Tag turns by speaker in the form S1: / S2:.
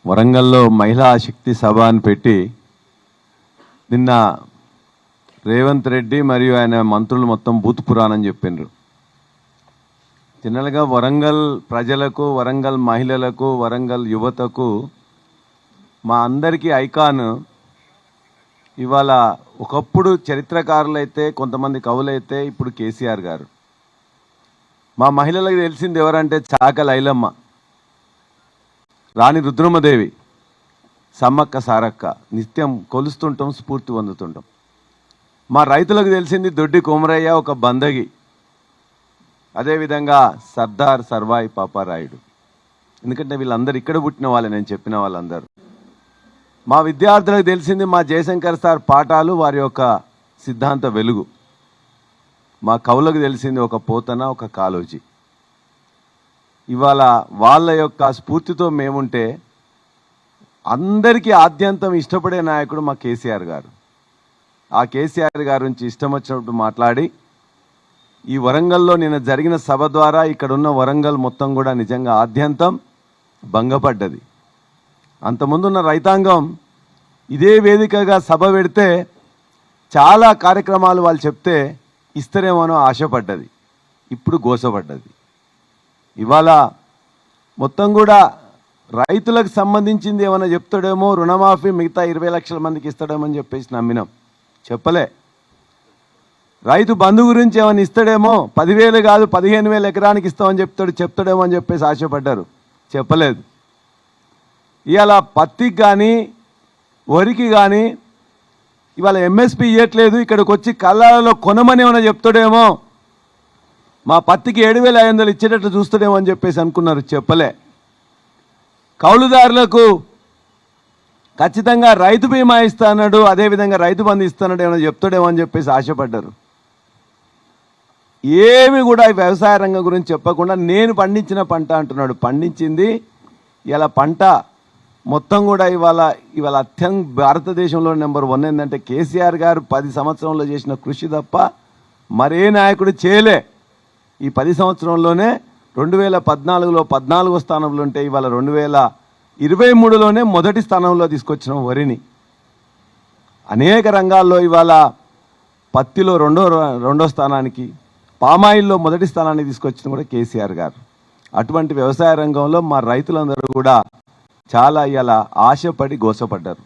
S1: వరంగల్లో మహిళా శక్తి సభ అని పెట్టి నిన్న రేవంత్ రెడ్డి మరియు ఆయన మంత్రులు మొత్తం బూత్ పురాణం చెప్పిండ్రు. జనరల్గా వరంగల్ ప్రజలకు, వరంగల్ మహిళలకు, వరంగల్ యువతకు మా అందరికీ ఐకాన్ ఇవాళ ఒకప్పుడు చరిత్రకారులైతే, కొంతమంది కవులైతే ఇప్పుడు కేసీఆర్ గారు. మా మహిళలకు తెలిసింది ఎవరంటే చాక లైలమ్మ, రాణి రుద్రమదేవి, సమ్మక్క సారక్క. నిత్యం కొలుస్తుంటాం, స్ఫూర్తి పొందుతుంటాం. మా రైతులకు తెలిసింది దొడ్డి కొమరయ్య, ఒక బందగి. అదేవిధంగా సర్దార్ సర్వాయి పాపారాయుడు. ఎందుకంటే వీళ్ళందరూ ఇక్కడ పుట్టిన వాళ్ళే, నేను చెప్పిన వాళ్ళందరూ. మా విద్యార్థులకు తెలిసింది మా జయశంకర్ సార్ పాఠాలు, వారి యొక్క సిద్ధాంత వెలుగు. మా కవులకు తెలిసింది ఒక పోతన, ఒక కాలోజీ. ఇవాళ వాళ్ళ యొక్క స్ఫూర్తితో మేముంటే అందరికీ ఆద్యంతం ఇష్టపడే నాయకుడు మా కేసీఆర్ గారు. ఆ కేసీఆర్ గారి నుంచి ఇష్టం వచ్చినప్పుడు మాట్లాడి ఈ వరంగల్లో నిన్న జరిగిన సభ ద్వారా ఇక్కడ ఉన్న వరంగల్ మొత్తం కూడా నిజంగా ఆద్యంతం భంగపడ్డది. అంతకుముందున్న రైతాంగం ఇదే వేదికగా సభ పెడితే చాలా కార్యక్రమాలు వాళ్ళు చెప్తే ఇస్తారేమోనో ఆశపడ్డది, ఇప్పుడు గోసపడ్డది. ఇవాళ మొత్తం కూడా రైతులకు సంబంధించింది ఏమైనా చెప్తాడేమో, రుణమాఫీ మిగతా 20 లక్షల మందికి ఇస్తాడేమో అని చెప్పేసి నమ్మినాం. చెప్పలే. రైతు బంధు గురించి ఏమైనా ఇస్తాడేమో, 10,000 కాదు 15,000 ఎకరానికి ఇస్తామని చెప్తాడేమో అని చెప్పేసి ఆశపడ్డారు. చెప్పలేదు. ఇవాళ పత్తికి కానీ వరికి కానీ ఇవాళ ఎంఎస్పి ఇవ్వట్లేదు. ఇక్కడికి వచ్చి కళ్ళాలలో కొనమని ఏమైనా చెప్తాడేమో, మా పత్తికి 7,500 ఇచ్చేటట్లు చూస్తాడేమో అని చెప్పేసి అనుకున్నారు. చెప్పలే. కౌలుదారులకు ఖచ్చితంగా రైతు బీమా ఇస్తాడు, అదేవిధంగా రైతు బంధు ఇస్తాడు ఏమైనా చెప్తాడేమో అని చెప్పేసి ఆశపడ్డారు. ఏమి కూడా ఈ వ్యవసాయ రంగం గురించి చెప్పకుండా నేను పండించిన పంట అంటున్నాడు. పండించింది ఇలా పంట మొత్తం కూడా ఇవాళ భారతదేశంలో నెంబర్ 1 ఏంటంటే కేసీఆర్ గారు 10 సంవత్సరంలో చేసిన కృషి తప్ప మరే నాయకుడు చేయలే. ఈ 10 సంవత్సరంలోనే 2014లో 14వ స్థానంలో ఉంటే ఇవాళ 2023లోనే మొదటి స్థానంలో తీసుకొచ్చిన వరిని. అనేక రంగాల్లో ఇవాళ పత్తిలో రెండో స్థానానికి, పామాయిల్లో మొదటి స్థానానికి తీసుకొచ్చిన కూడా కేసీఆర్ గారు. అటువంటి వ్యవసాయ రంగంలో మా రైతులందరూ కూడా చాలా ఇవాళ ఆశపడి గోసపడ్డారు.